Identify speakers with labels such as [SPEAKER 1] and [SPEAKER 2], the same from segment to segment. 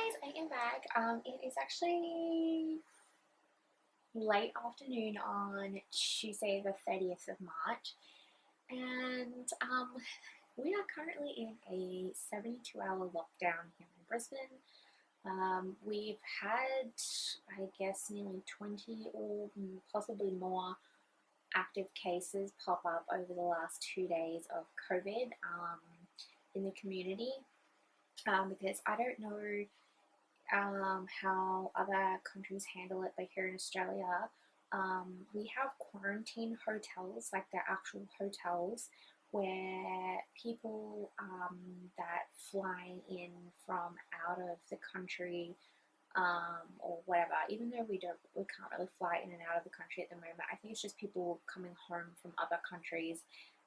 [SPEAKER 1] guys, I am back. It is actually late afternoon on Tuesday, the 30th of March, and we are currently in a 72-hour lockdown here in Brisbane. We've had, I guess, nearly 20 or possibly more active cases pop up over the last 2 days of COVID in the community. Because I don't know how other countries handle it, but here in Australia, we have quarantine hotels, like they're actual hotels, where people that fly in from out of the country or whatever, even though we can't really fly in and out of the country at the moment. I think it's just people coming home from other countries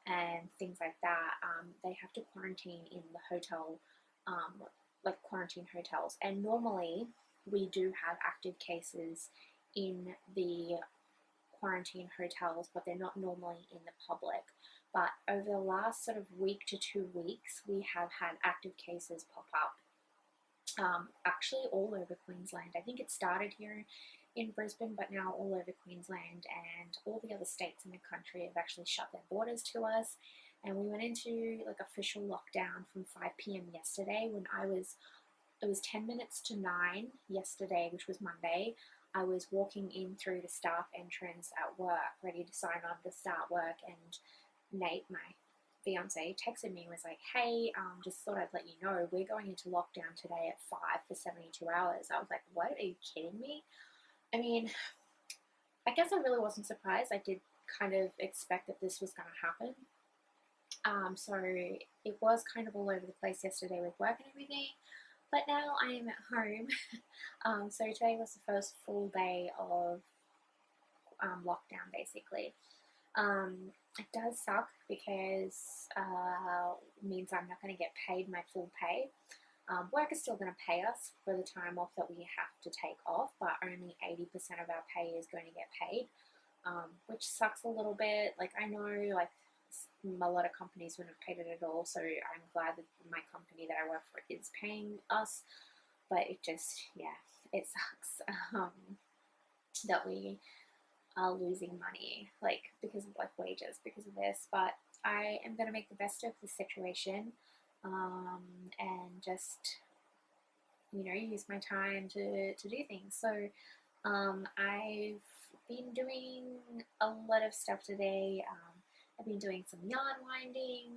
[SPEAKER 1] and things like that. They have to quarantine in the hotel, like quarantine hotels. And normally we do have active cases in the quarantine hotels, but they're not normally in the public. But over the last sort of week to 2 weeks, we have had active cases pop up. Actually all over Queensland. I think it started here in Brisbane, but now all over Queensland, and all the other states in the country have actually shut their borders to us. And we went into like official lockdown from 5 p.m. yesterday when it was 10 minutes to 9 yesterday, which was Monday. I was walking in through the staff entrance at work, ready to sign on to start work, and Nate, my fiance, texted me and was like, hey, just thought I'd let you know we're going into lockdown today at 5 for 72 hours. I was like, what, are you kidding me? I mean, I guess I really wasn't surprised. I did kind of expect that this was going to happen. So it was kind of all over the place yesterday with work and everything, but now I am at home. So today was the first full day of lockdown, basically. It does suck because it means I'm not going to get paid my full pay. Work is still going to pay us for the time off that we have to take off, but only 80% of our pay is going to get paid, which sucks a little bit. Like, I know, like, a lot of companies wouldn't have paid it at all, so I'm glad that my company that I work for is paying us, but it just, yeah, it sucks that we are losing money, like, because of like wages because of this. But I am going to make the best of the situation, and just, you know, use my time to do things. So I've been doing a lot of stuff today. I've been doing some yarn winding.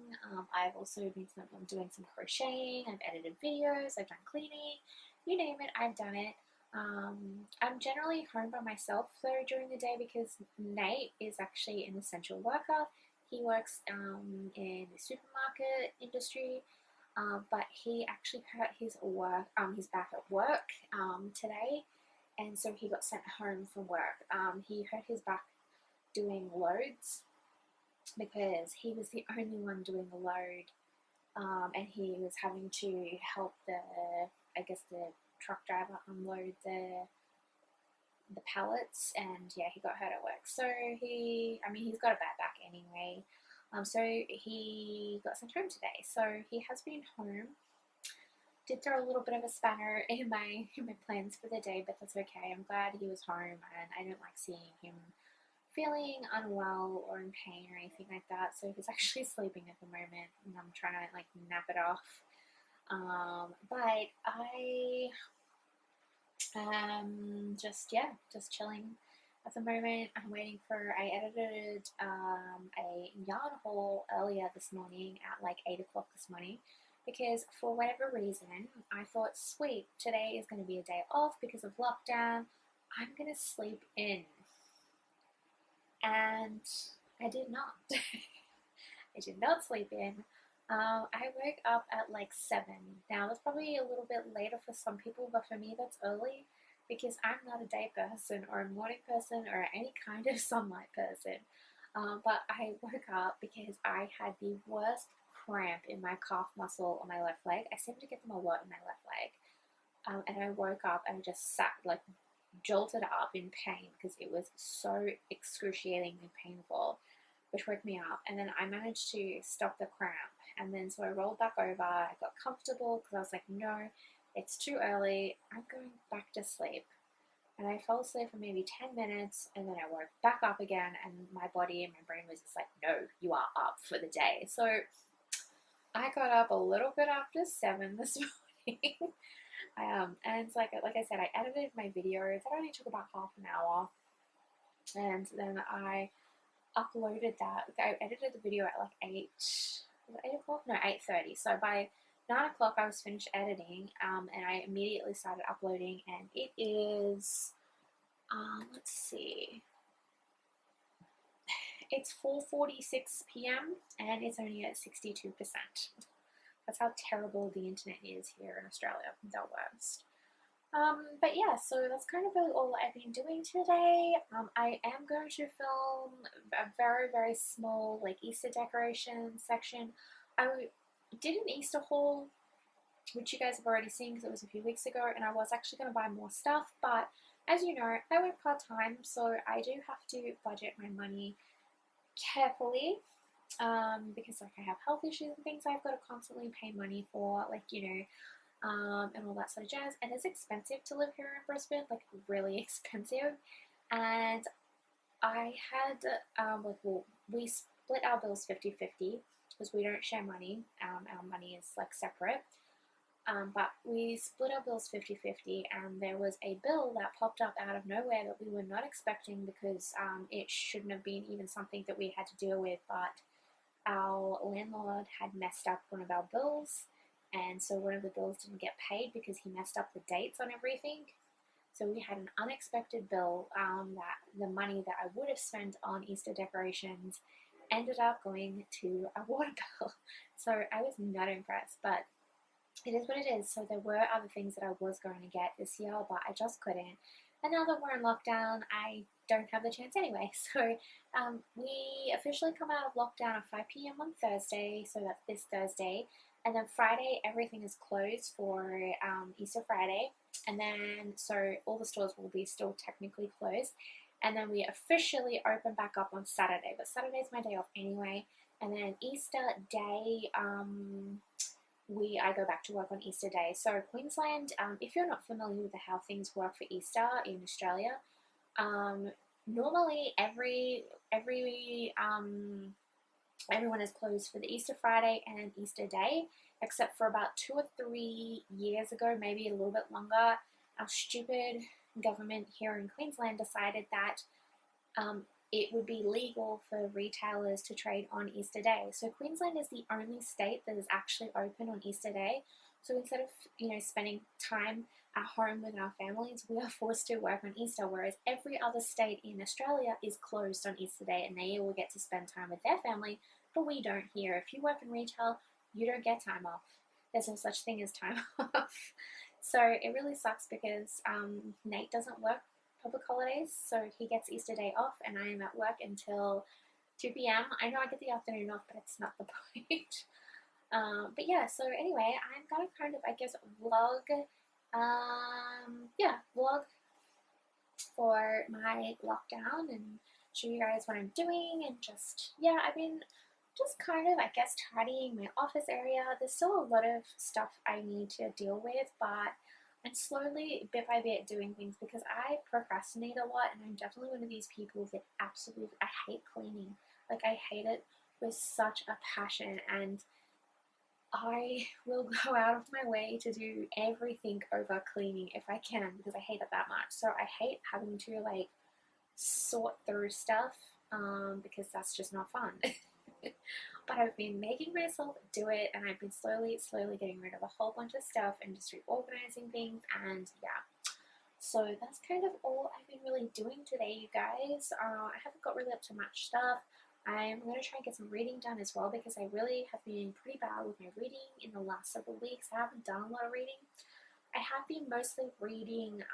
[SPEAKER 1] I've also been doing some crocheting. I've edited videos. I've done cleaning. You name it, I've done it. I'm generally home by myself though during the day because Nate is actually an essential worker. He works in the supermarket industry, but he actually hurt his back at work today, and so he got sent home from work. He hurt his back doing loads because he was the only one doing the load, and he was having to help the truck driver unload the pallets, and yeah, he got hurt at work. So he's got a bad back anyway. So he got sent home today. So he has been home. Did throw a little bit of a spanner in my plans for the day, but that's okay. I'm glad he was home, and I don't like seeing him feeling unwell or in pain or anything like that. So he's actually sleeping at the moment, and I'm trying to like nap it off. But I just chilling at the moment. I edited a yarn haul earlier this morning at like 8 o'clock this morning, because for whatever reason I thought, sweet, today is going to be a day off because of lockdown. I'm going to sleep in. And I did not. I did not sleep in. I woke up at like 7. Now that's probably a little bit later for some people, but for me that's early because I'm not a day person or a morning person or any kind of sunlight person. But I woke up because I had the worst cramp in my calf muscle on my left leg. I seem to get them a lot in my left leg. And I woke up and just sat, like, jolted up in pain because it was so excruciatingly painful, which woke me up. And then I managed to stop the cramp, and then so I rolled back over. I got comfortable because I was like, no, it's too early, I'm going back to sleep. And I fell asleep for maybe 10 minutes, and then I woke back up again, and my body and my brain was just like, no, you are up for the day. So I got up a little bit after 7 this morning. And it's like I said, I edited my videos. That only took about half an hour. And then I uploaded that. I edited the video at like 8, was it 8 o'clock? No, 8:30. So by 9 o'clock I was finished editing, and I immediately started uploading, and it is, let's see, it's 4:46 p.m. and it's only at 62%. That's how terrible the internet is here in Australia. The worst. But yeah, so that's kind of all I've been doing today. I am going to film a very, very small like Easter decoration section. I did an Easter haul, which you guys have already seen because it was a few weeks ago, and I was actually going to buy more stuff, but as you know, I work part-time, so I do have to budget my money carefully, because like I have health issues and things I've got to constantly pay money for, like, and all that sort of jazz. And it's expensive to live here in Brisbane, like really expensive. And I had, we split our bills 50-50 because we don't share money. Our money is like separate. But we split our bills 50-50, and there was a bill that popped up out of nowhere that we were not expecting, because it shouldn't have been even something that we had to deal with, but our landlord had messed up one of our bills, and so one of the bills didn't get paid because he messed up the dates on everything. So we had an unexpected bill, that the money that I would have spent on Easter decorations ended up going to a water bill. So I was not impressed, but it is what it is. So there were other things that I was going to get this year, but I just couldn't. And now that we're in lockdown, I don't have the chance anyway. So we officially come out of lockdown at 5 p.m. on Thursday, so that's this Thursday. And then Friday, everything is closed for Easter Friday. And then, so all the stores will be still technically closed. And then we officially open back up on Saturday. But Saturday's my day off anyway. And then Easter Day, I go back to work on Easter Day. So Queensland, if you're not familiar with how things work for Easter in Australia, normally everyone is closed for the Easter Friday and Easter Day, except for about 2 or 3 years ago, maybe a little bit longer. Our stupid government here in Queensland decided that it would be legal for retailers to trade on Easter Day. So Queensland is the only state that is actually open on Easter Day. So instead of spending time at home with our families, we are forced to work on Easter, whereas every other state in Australia is closed on Easter Day, and they all get to spend time with their family, but we don't here. If you work in retail, you don't get time off. There's no such thing as time off. So it really sucks because Nate doesn't work public holidays, so he gets Easter Day off, and I am at work until 2 p.m. I know I get the afternoon off, but it's not the point. But yeah, so anyway, I'm gonna kind of, I guess, vlog for my lockdown and show you guys what I'm doing, and just, yeah, I've been just kind of, I guess, tidying my office area. There's still a lot of stuff I need to deal with, but I'm slowly, bit by bit, doing things because I procrastinate a lot, and I'm definitely one of these people that absolutely, I hate cleaning. Like, I hate it with such a passion, and I will go out of my way to do everything over cleaning if I can, because I hate it that much. So I hate having to like sort through stuff, because that's just not fun. But I've been making myself do it, and I've been slowly getting rid of a whole bunch of stuff and just reorganizing things, and yeah. So that's kind of all I've been really doing today, you guys. I haven't got really up to much stuff. I'm going to try and get some reading done as well, because I really have been pretty bad with my reading in the last several weeks. I haven't done a lot of reading. I have been mostly reading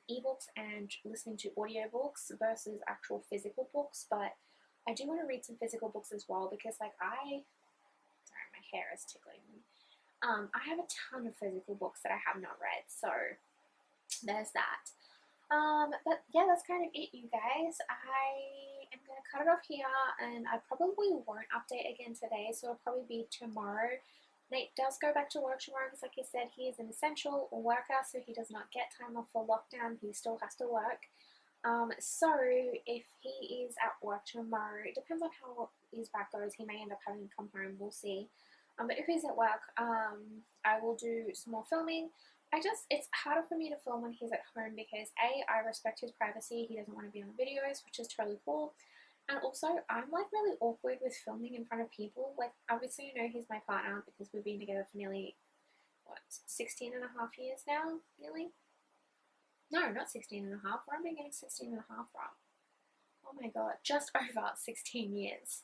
[SPEAKER 1] ebooks and listening to audiobooks versus actual physical books, but I do want to read some physical books as well, because like sorry, my hair is tickling me. I have a ton of physical books that I have not read, so there's that. But yeah, that's kind of it, you guys. I am going to cut it off here, and I probably won't update again today, so it'll probably be tomorrow. Nate does go back to work tomorrow because, like I said, he is an essential worker, so he does not get time off for lockdown. He still has to work. So if he is at work tomorrow, it depends on how his back goes. He may end up having to come home. We'll see. But if he's at work, I will do some more filming. It's harder for me to film when he's at home because I respect his privacy. He doesn't want to be on the videos, which is totally cool. And also, I'm like really awkward with filming in front of people. Like, obviously, you know, he's my partner because we've been together for nearly, 16 and a half years now? Nearly? No, not 16 and a half. Where am I getting 16 and a half from? Oh my god, just over 16 years.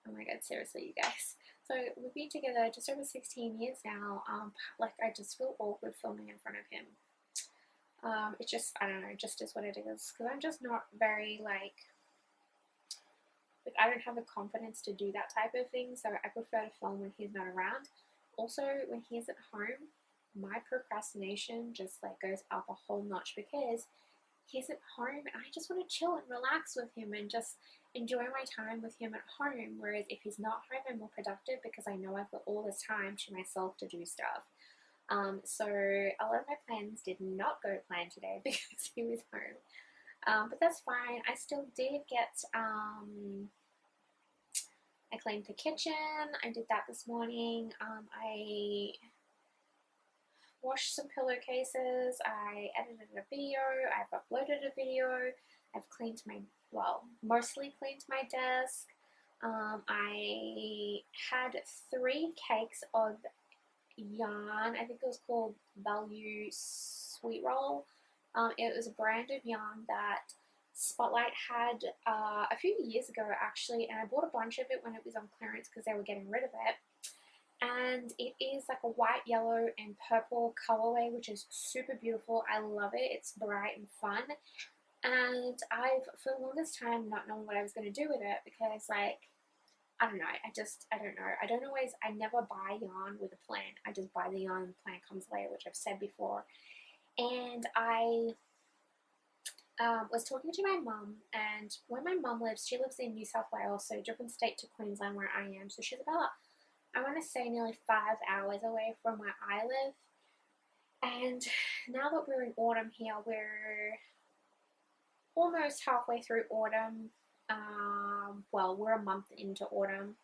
[SPEAKER 1] Oh my god, seriously, you guys. So we've been together just over 16 years now. Like, I just feel awkward filming in front of him. It just, I don't know, just is what it is. Because I'm just not very, like, I don't have the confidence to do that type of thing, so I prefer to film when he's not around. Also, when he's at home, my procrastination just like goes up a whole notch because he's at home and I just want to chill and relax with him and just enjoy my time with him at home. Whereas if he's not home, I'm more productive because I know I've got all this time to myself to do stuff. So a lot of my plans did not go to plan today because he was home. But that's fine. I still did get, I cleaned the kitchen. I did that this morning. I washed some pillowcases. I edited a video. I've uploaded a video. I've cleaned mostly cleaned my desk. I had 3 cakes of yarn. I think it was called Value Sweet Roll. It was a brand of yarn that Spotlight had a few years ago actually, and I bought a bunch of it when it was on clearance because they were getting rid of it. And it is like a white, yellow, and purple colorway, which is super beautiful. I love it. It's bright and fun. And I've, for the longest time, not known what I was going to do with it because, like, I don't know. I don't know. I never buy yarn with a plan. I just buy the yarn, the plan comes later, which I've said before. And I was talking to my mum, and where my mum lives, she lives in New South Wales, so different state to Queensland where I am. So she's about, I want to say, nearly 5 hours away from where I live. And now that we're in autumn here, we're almost halfway through autumn. Well, we're a month into autumn.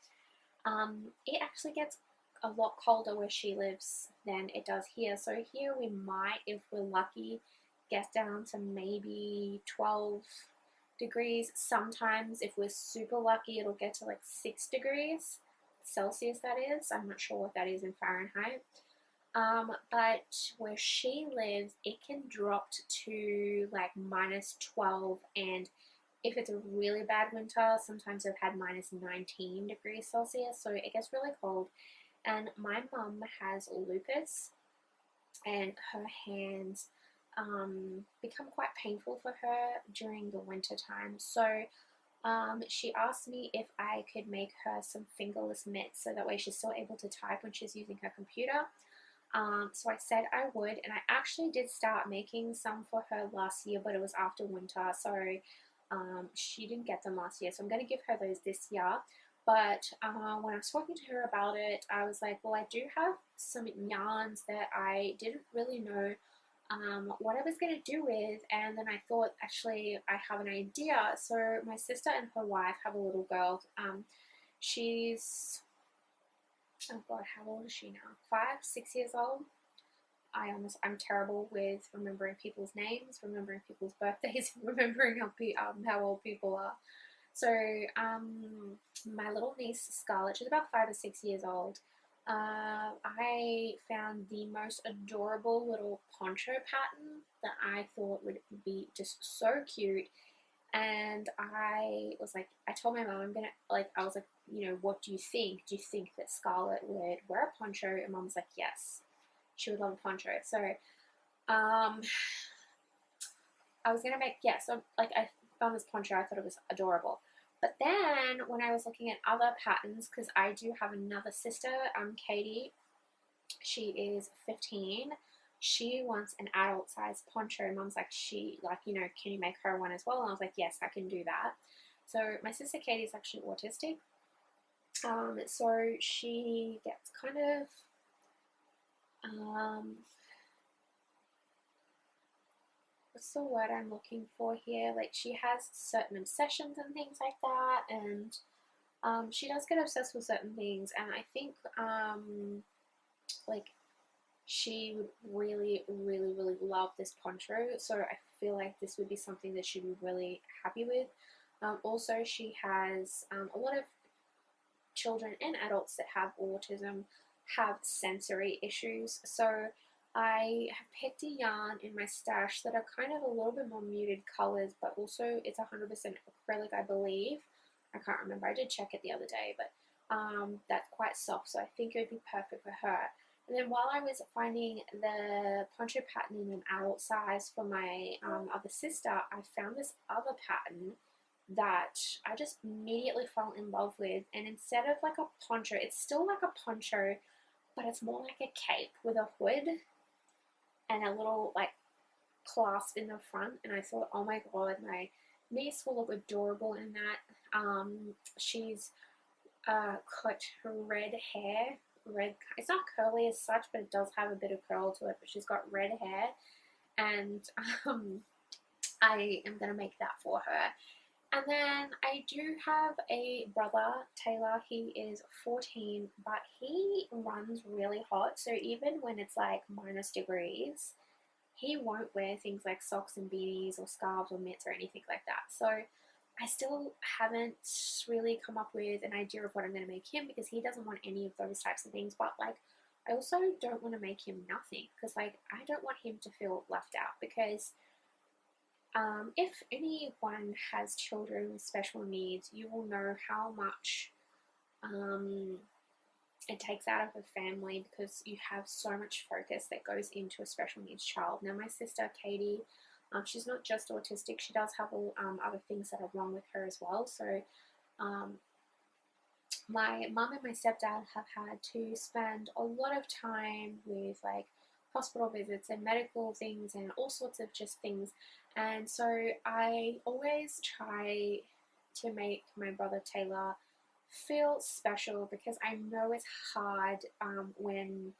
[SPEAKER 1] It actually gets a lot colder where she lives than it does here. So here we might, if we're lucky, get down to maybe 12 degrees. Sometimes if we're super lucky, it'll get to like 6 degrees Celsius, that is. I'm not sure what that is in Fahrenheit. But where she lives, it can drop to like -12, and if it's a really bad winter, sometimes I've had -19 degrees Celsius, so it gets really cold. And my mum has lupus, and her hands become quite painful for her during the winter time. So she asked me if I could make her some fingerless mitts so that way she's still able to type when she's using her computer. So I said I would, and I actually did start making some for her last year, but it was after winter, so she didn't get them last year, so I'm going to give her those this year. But when I was talking to her about it, I was like, well, I do have some yarns that I didn't really know what I was going to do with, and then I thought, actually, I have an idea. So my sister and her wife have a little girl. She's, oh god, how old is she now? 5, 6 years old. I'm terrible with remembering people's names, remembering people's birthdays, remembering how old people are. So my little niece Scarlett, she's about 5 or 6 years old. I found the most adorable little poncho pattern that I thought would be just so cute. And I was like, I told my mom, I was like, you know, what do you think? Do you think that Scarlett would wear a poncho? And mom was like, yes, she would love a poncho. So, I was gonna make, yeah, so like I found this poncho, I thought it was adorable. But then when I was looking at other patterns, because I do have another sister, Katie, she is 15. She wants an adult size poncho. Mom's like, you know, can you make her one as well? And I was like, yes, I can do that. So my sister Katie is actually autistic. So she gets kind of what's the word I'm looking for here? Like, she has certain obsessions and things like that, and she does get obsessed with certain things, and I think like she would really, really, really love this poncho. So I feel like this would be something that she'd be really happy with. Also, she has a lot of children and adults that have autism have sensory issues. So I have picked a yarn in my stash that are kind of a little bit more muted colors, but also it's 100% acrylic, I believe. I can't remember. I did check it the other day, but that's quite soft, so I think it would be perfect for her. And then while I was finding the poncho pattern in an adult size for my other sister, I found this other pattern that I just immediately fell in love with. And instead of like a poncho, it's still like a poncho, but it's more like a cape with a hood and a little like clasp in the front. And I thought, oh my god, my niece will look adorable in that. She's cut red hair. It's not curly as such, but it does have a bit of curl to it. But she's got red hair, and I am gonna make that for her. And then I do have a brother, Taylor. He is 14, but he runs really hot. So even when it's like -degrees, he won't wear things like socks and beanies or scarves or mitts or anything like that. So I still haven't really come up with an idea of what I'm going to make him, because he doesn't want any of those types of things. But like, I also don't want to make him nothing, because like, I don't want him to feel left out, because if anyone has children with special needs, you will know how much it takes out of a family, because you have so much focus that goes into a special needs child. Now, my sister Katie, she's not just autistic; she does have other things that are wrong with her as well. So, my mum and my stepdad have had to spend a lot of time with like hospital visits and medical things and all sorts of just things. And so I always try to make my brother Taylor feel special, because I know it's hard when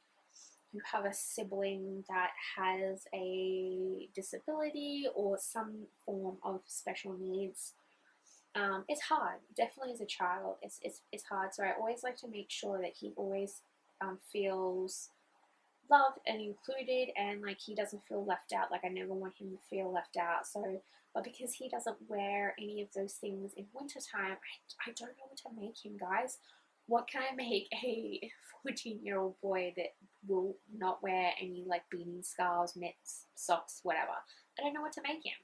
[SPEAKER 1] you have a sibling that has a disability or some form of special needs. It's hard, definitely as a child, it's hard. So I always like to make sure that he always feels loved and included, and like he doesn't feel left out. Like, I never want him to feel left out. So, but because he doesn't wear any of those things in wintertime, I don't know what to make him, guys. What can I make a 14-year-old boy that will not wear any like beanies, scarves, mitts, socks, whatever? I don't know what to make him.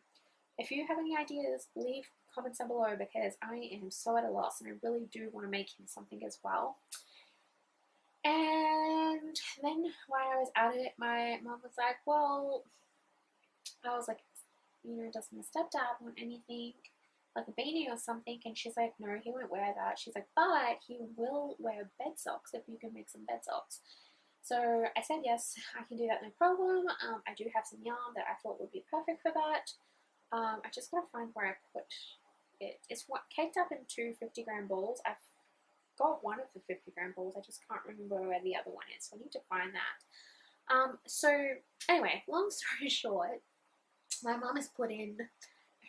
[SPEAKER 1] If you have any ideas, leave comments down below, because I am so at a loss and I really do want to make him something as well. And then while I was at it, my mom was like, well, I was like, does my stepdad want anything, like a beanie or something? And she's like, no, he won't wear that. She's like, but he will wear bed socks if you can make some bed socks. So I said, yes, I can do that, no problem. I do have some yarn that I thought would be perfect for that. I just gotta find where I put it. It's caked up in two 50-gram balls. I've got one of the 50-gram balls. I just can't remember where the other one is, so I need to find that. So anyway, long story short, my mom has put in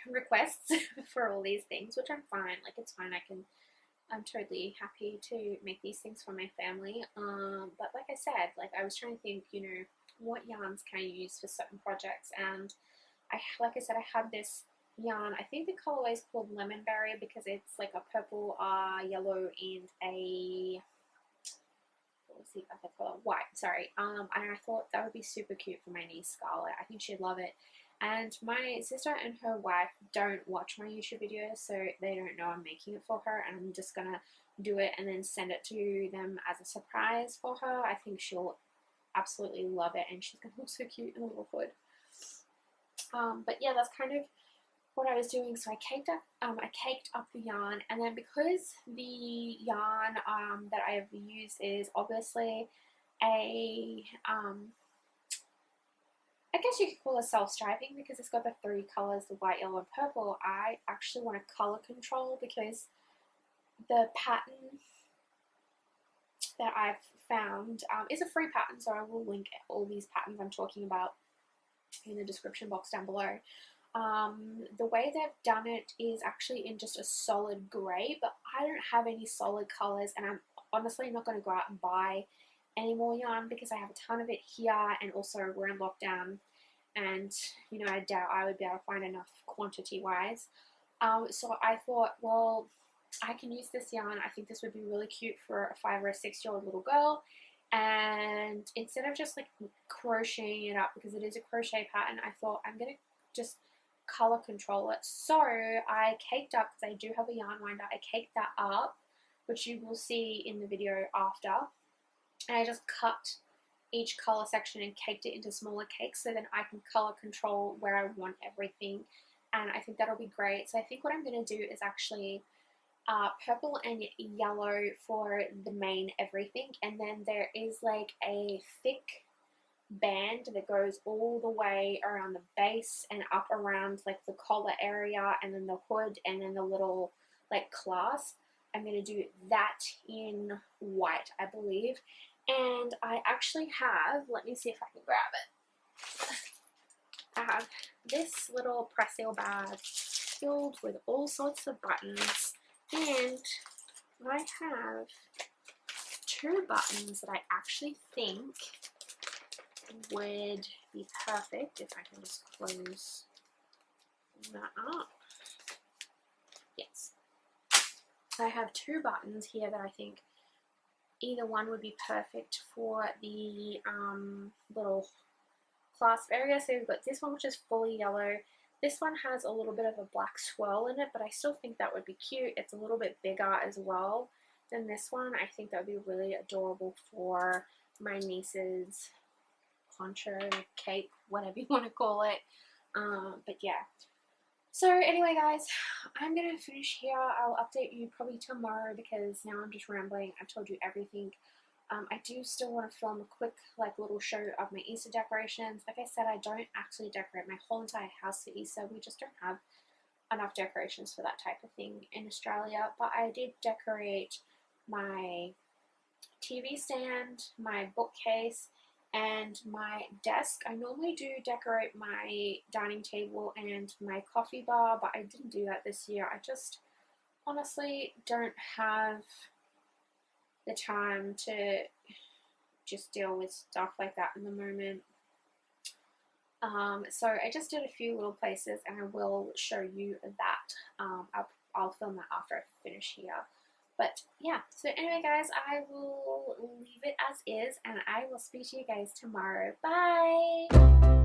[SPEAKER 1] requests for all these things, which I'm fine. Like, it's fine. I'm totally happy to make these things for my family. But like I said, like, I was trying to think, what yarns can I use for certain projects, and like I said, I had this yarn. I think the colorway is called Lemon Berry, because it's like a purple, yellow, and a, what was the other color? White, sorry. And I thought that would be super cute for my niece Scarlett. I think she'd love it. And my sister and her wife don't watch my YouTube videos, so they don't know I'm making it for her, and I'm just gonna do it and then send it to them as a surprise for her. I think she'll absolutely love it, and she's gonna look so cute in a little hood. But yeah, that's kind of what I was doing. So I caked up the yarn, and then because the yarn that I have used is obviously a I guess you could call it self-striping, because it's got the three colors, the white, yellow, and purple. I actually want to color control, because the pattern that I've found is a free pattern, so I will link all these patterns I'm talking about in the description box down below. The way they've done it is actually in just a solid grey, but I don't have any solid colours, and I'm honestly not going to go out and buy any more yarn because I have a ton of it here, and also we're in lockdown, and you know, I doubt I would be able to find enough quantity wise. So I thought, well, I can use this yarn. I think this would be really cute for a 5 or 6-year-old little girl. And instead of just like crocheting it up, because it is a crochet pattern, I thought I'm going to just color control it. So I caked up, because I do have a yarn winder, I caked that up, which you will see in the video after. And I just cut each color section and caked it into smaller cakes, so then I can color control where I want everything. And I think that'll be great. So I think what I'm going to do is actually purple and yellow for the main everything, and then there is like a thick band that goes all the way around the base and up around like the collar area, and then the hood, and then the little like clasp. I'm going to do that in white, I believe. And I actually have, let me see if I can grab it. I have this little press-seal bag filled with all sorts of buttons, and I have 2 buttons that I actually think would be perfect if I can just close that up. Yes. I have 2 buttons here that I think either one would be perfect for the little clasp area. So we've got this one, which is fully yellow. This one has a little bit of a black swirl in it, but I still think that would be cute. It's a little bit bigger as well than this one. I think that would be really adorable for my niece's poncho, cape, whatever you want to call it. But yeah. So anyway, guys, I'm going to finish here. I'll update you probably tomorrow because now I'm just rambling. I've told you everything. I do still want to film a quick little show of my Easter decorations. Like I said, I don't actually decorate my whole entire house for Easter. We just don't have enough decorations for that type of thing in Australia. But I did decorate my TV stand, my bookcase, and my desk. I normally do decorate my dining table and my coffee bar, but I didn't do that this year. I just honestly don't have the time to just deal with stuff like that in the moment. So I just did a few little places, and I will show you that. I'll film that after I finish here. But yeah, so anyway, guys, I will leave it as is, and I will speak to you guys tomorrow. Bye!